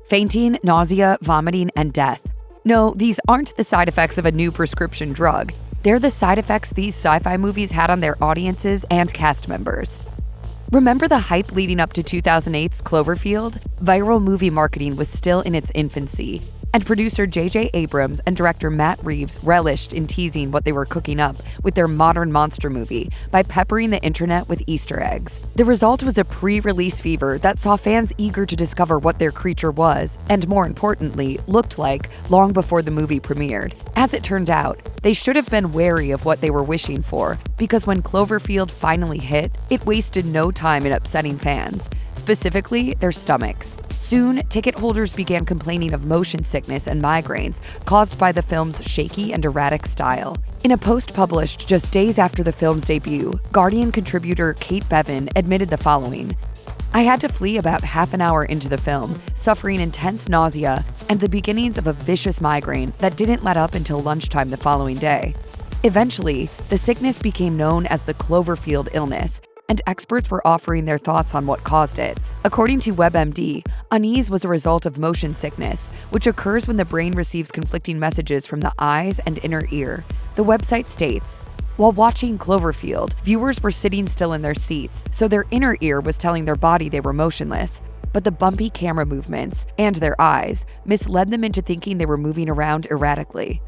Fainting, nausea, vomiting, and death. No, these aren't the side effects of a new prescription drug. They're the side effects these sci-fi movies had on their audiences and cast members. Remember the hype leading up to 2008's Cloverfield? Viral movie marketing was still in its infancy, and producer J.J. Abrams and director Matt Reeves relished in teasing what they were cooking up with their modern monster movie by peppering the internet with Easter eggs. The result was a pre-release fever that saw fans eager to discover what their creature was, and more importantly, looked like, long before the movie premiered. As it turned out, they should have been wary of what they were wishing for, because when Cloverfield finally hit, it wasted no time in upsetting fans, specifically their stomachs. Soon, ticket holders began complaining of motion sickness and migraines caused by the film's shaky and erratic style. In a post published just days after the film's debut, Guardian contributor Kate Bevan admitted the following: "I had to flee about half an hour into the film, suffering intense nausea and the beginnings of a vicious migraine that didn't let up until lunchtime the following day. Eventually, the sickness became known as the Cloverfield illness, and experts were offering their thoughts on what caused it. According to WebMD, unease was a result of motion sickness, which occurs when the brain receives conflicting messages from the eyes and inner ear." The website states, "While watching Cloverfield, viewers were sitting still in their seats, so their inner ear was telling their body they were motionless. But the bumpy camera movements and their eyes misled them into thinking they were moving around erratically."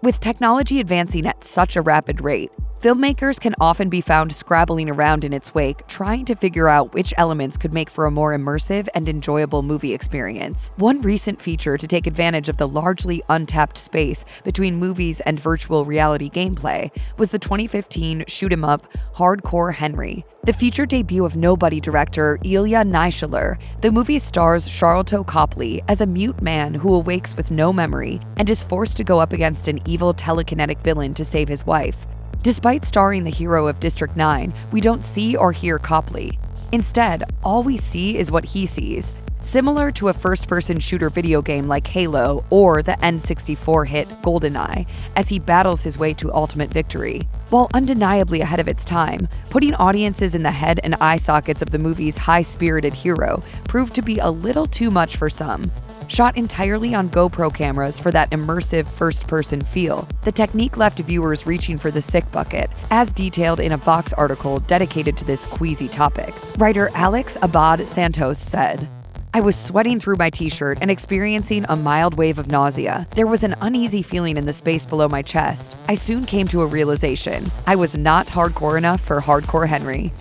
With technology advancing at such a rapid rate, filmmakers can often be found scrabbling around in its wake, trying to figure out which elements could make for a more immersive and enjoyable movie experience. One recent feature to take advantage of the largely untapped space between movies and virtual reality gameplay was the 2015 shoot-'em-up Hardcore Henry. The feature debut of Nobody director Ilya Naishuller, the movie stars Charlton Copley as a mute man who awakes with no memory and is forced to go up against an evil telekinetic villain to save his wife. Despite starring the hero of District 9, we don't see or hear Copley. Instead, all we see is what he sees, similar to a first-person shooter video game like Halo or the N64 hit GoldenEye, as he battles his way to ultimate victory. While undeniably ahead of its time, putting audiences in the head and eye sockets of the movie's high-spirited hero proved to be a little too much for some. Shot entirely on GoPro cameras for that immersive first-person feel, the technique left viewers reaching for the sick bucket, as detailed in a Vox article dedicated to this queasy topic. Writer Alex Abad Santos said, "I was sweating through my t-shirt and experiencing a mild wave of nausea. There was an uneasy feeling in the space below my chest. I soon came to a realization. I was not hardcore enough for Hardcore Henry."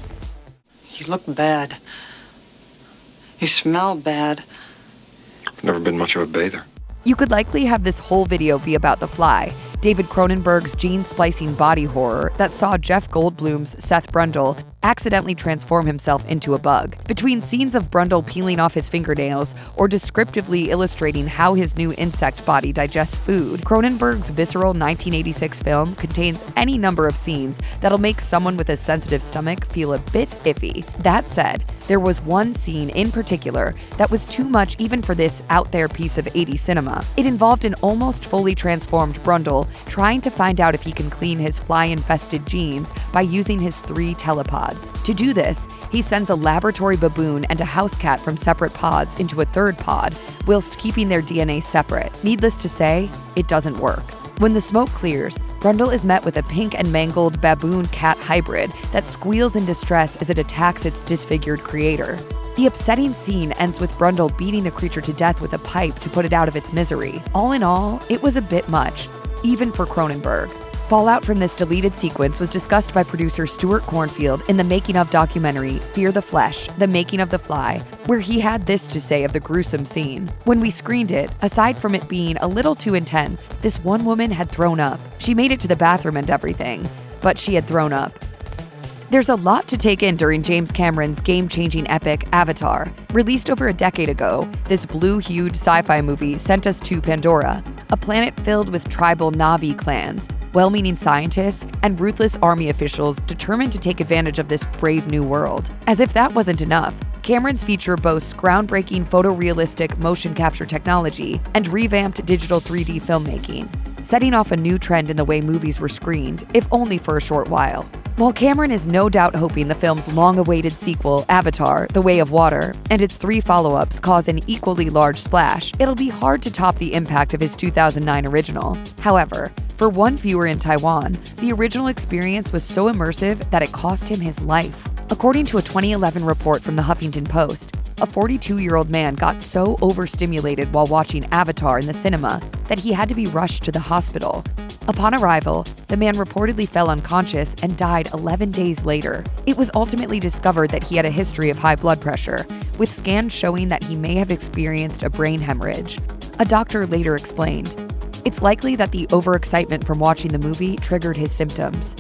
You look bad. You smell bad. Never been much of a bather. You could likely have this whole video be about The Fly, David Cronenberg's gene-splicing body horror that saw Jeff Goldblum's Seth Brundle accidentally transform himself into a bug. Between scenes of Brundle peeling off his fingernails or descriptively illustrating how his new insect body digests food, Cronenberg's visceral 1986 film contains any number of scenes that'll make someone with a sensitive stomach feel a bit iffy. That said, there was one scene in particular that was too much even for this out-there piece of 80s cinema. It involved an almost fully transformed Brundle trying to find out if he can clean his fly-infested genes by using his 3 telepods. To do this, he sends a laboratory baboon and a house cat from separate pods into a third pod, whilst keeping their DNA separate. Needless to say, it doesn't work. When the smoke clears, Brundle is met with a pink and mangled baboon-cat hybrid that squeals in distress as it attacks its disfigured creator. The upsetting scene ends with Brundle beating the creature to death with a pipe to put it out of its misery. All in all, it was a bit much, even for Cronenberg. Fallout from this deleted sequence was discussed by producer Stuart Cornfield in the making-of documentary Fear the Flesh, The Making of the Fly, where he had this to say of the gruesome scene. "When we screened it, aside from it being a little too intense, this one woman had thrown up. She made it to the bathroom and everything, but she had thrown up." There's a lot to take in during James Cameron's game-changing epic Avatar. Released over a decade ago, this blue-hued sci-fi movie sent us to Pandora, a planet filled with tribal Na'vi clans, well-meaning scientists, and ruthless army officials determined to take advantage of this brave new world. As if that wasn't enough, Cameron's feature boasts groundbreaking photorealistic motion capture technology and revamped digital 3D filmmaking, setting off a new trend in the way movies were screened, if only for a short while. While Cameron is no doubt hoping the film's long-awaited sequel, Avatar: The Way of Water, and its 3 follow-ups cause an equally large splash, it'll be hard to top the impact of his 2009 original. However, for one viewer in Taiwan, the original experience was so immersive that it cost him his life. According to a 2011 report from the Huffington Post, a 42-year-old man got so overstimulated while watching Avatar in the cinema that he had to be rushed to the hospital. Upon arrival, the man reportedly fell unconscious and died 11 days later. It was ultimately discovered that he had a history of high blood pressure, with scans showing that he may have experienced a brain hemorrhage. A doctor later explained, "It's likely that the overexcitement from watching the movie triggered his symptoms."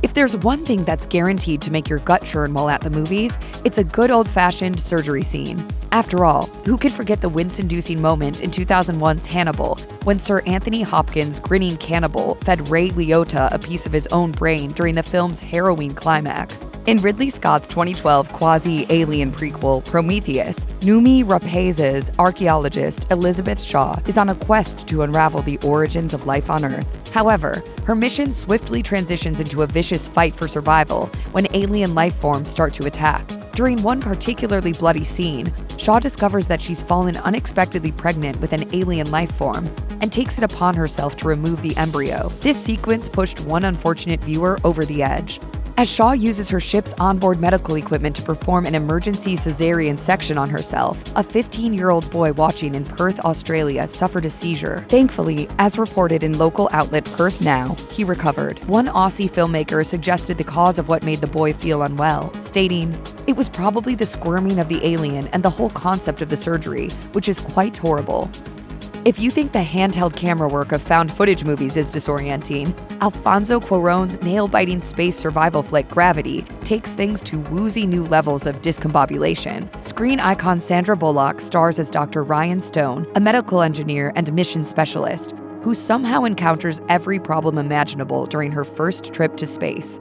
If there's one thing that's guaranteed to make your gut churn while at the movies, it's a good old-fashioned surgery scene. After all, who could forget the wince-inducing moment in 2001's Hannibal, when Sir Anthony Hopkins' grinning cannibal fed Ray Liotta a piece of his own brain during the film's harrowing climax? In Ridley Scott's 2012 quasi-alien prequel, Prometheus, Noomi Rapace's archaeologist Elizabeth Shaw is on a quest to unravel the origins of life on Earth. However, her mission swiftly transitions into a vicious fight for survival when alien life forms start to attack. During one particularly bloody scene, Shaw discovers that she's fallen unexpectedly pregnant with an alien life form and takes it upon herself to remove the embryo. This sequence pushed one unfortunate viewer over the edge. As Shaw uses her ship's onboard medical equipment to perform an emergency cesarean section on herself, a 15-year-old boy watching in Perth, Australia, suffered a seizure. Thankfully, as reported in local outlet Perth Now, he recovered. One Aussie filmmaker suggested the cause of what made the boy feel unwell, stating, "It was probably the squirming of the alien and the whole concept of the surgery, which is quite horrible." If you think the handheld camera work of found footage movies is disorienting, Alfonso Cuarón's nail-biting space survival flick Gravity takes things to woozy new levels of discombobulation. Screen icon Sandra Bullock stars as Dr. Ryan Stone, a medical engineer and mission specialist, who somehow encounters every problem imaginable during her first trip to space.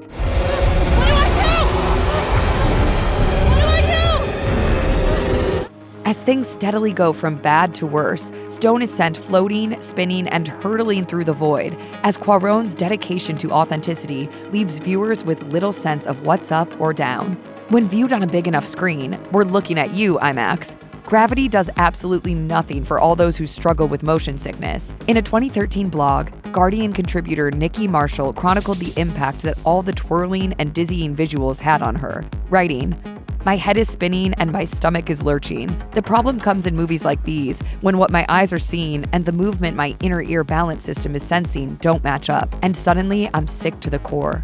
As things steadily go from bad to worse, Stone is sent floating, spinning, and hurtling through the void, as Cuarón's dedication to authenticity leaves viewers with little sense of what's up or down. When viewed on a big enough screen, we're looking at you, IMAX. Gravity does absolutely nothing for all those who struggle with motion sickness. In a 2013 blog, Guardian contributor Nikki Marshall chronicled the impact that all the twirling and dizzying visuals had on her, writing, "My head is spinning and my stomach is lurching. The problem comes in movies like these, when what my eyes are seeing and the movement my inner ear balance system is sensing don't match up, and suddenly I'm sick to the core."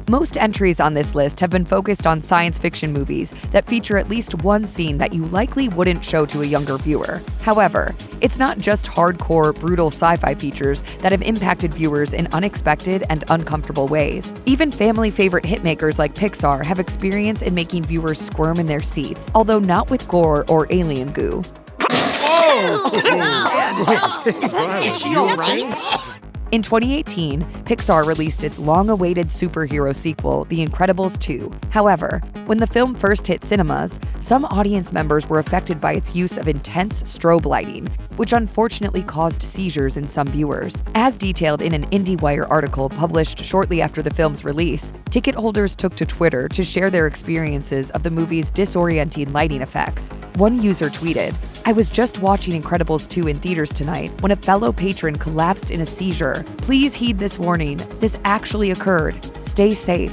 Most entries on this list have been focused on science fiction movies that feature at least one scene that you likely wouldn't show to a younger viewer. However, it's not just hardcore, brutal sci-fi features that have impacted viewers in unexpected and uncomfortable ways. Even family favorite hitmakers like Pixar have experience in making viewers squirm in their seats, although not with gore or alien goo. Is she all right? In 2018, Pixar released its long-awaited superhero sequel, The Incredibles 2. However, when the film first hit cinemas, some audience members were affected by its use of intense strobe lighting, which unfortunately caused seizures in some viewers. As detailed in an IndieWire article published shortly after the film's release, ticket holders took to Twitter to share their experiences of the movie's disorienting lighting effects. One user tweeted, "I was just watching Incredibles 2 in theaters tonight when a fellow patron collapsed in a seizure. Please heed this warning. This actually occurred. Stay safe."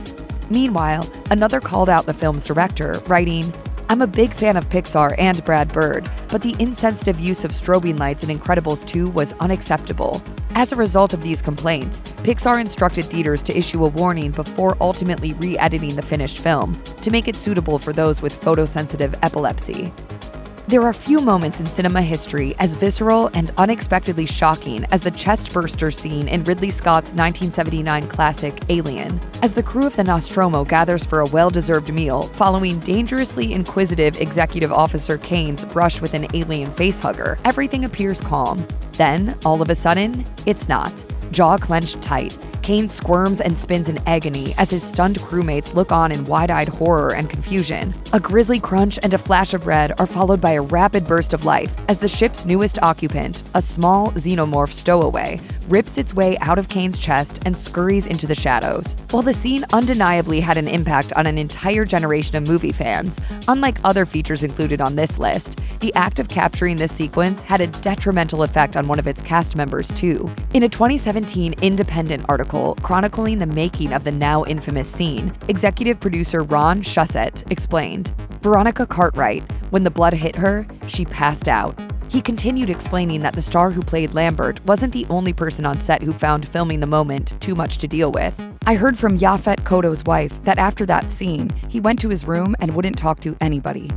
Meanwhile, another called out the film's director, writing, "I'm a big fan of Pixar and Brad Bird, but the insensitive use of strobing lights in Incredibles 2 was unacceptable." As a result of these complaints, Pixar instructed theaters to issue a warning before ultimately re-editing the finished film to make it suitable for those with photosensitive epilepsy. There are few moments in cinema history as visceral and unexpectedly shocking as the chest-burster scene in Ridley Scott's 1979 classic Alien. As the crew of the Nostromo gathers for a well-deserved meal following dangerously inquisitive Executive Officer Kane's brush with an alien facehugger, everything appears calm. Then, all of a sudden, it's not. Jaw clenched tight, Kane squirms and spins in agony as his stunned crewmates look on in wide-eyed horror and confusion. A grisly crunch and a flash of red are followed by a rapid burst of life as the ship's newest occupant, a small xenomorph stowaway, rips its way out of Kane's chest and scurries into the shadows. While the scene undeniably had an impact on an entire generation of movie fans, unlike other features included on this list, the act of capturing this sequence had a detrimental effect on one of its cast members too. In a 2017 Independent article chronicling the making of the now infamous scene, executive producer Ron Shusett explained, "Veronica Cartwright, when the blood hit her, she passed out." He continued explaining that the star who played Lambert wasn't the only person on set who found filming the moment too much to deal with. "I heard from Yaphet Kotto's wife that after that scene, he went to his room and wouldn't talk to anybody.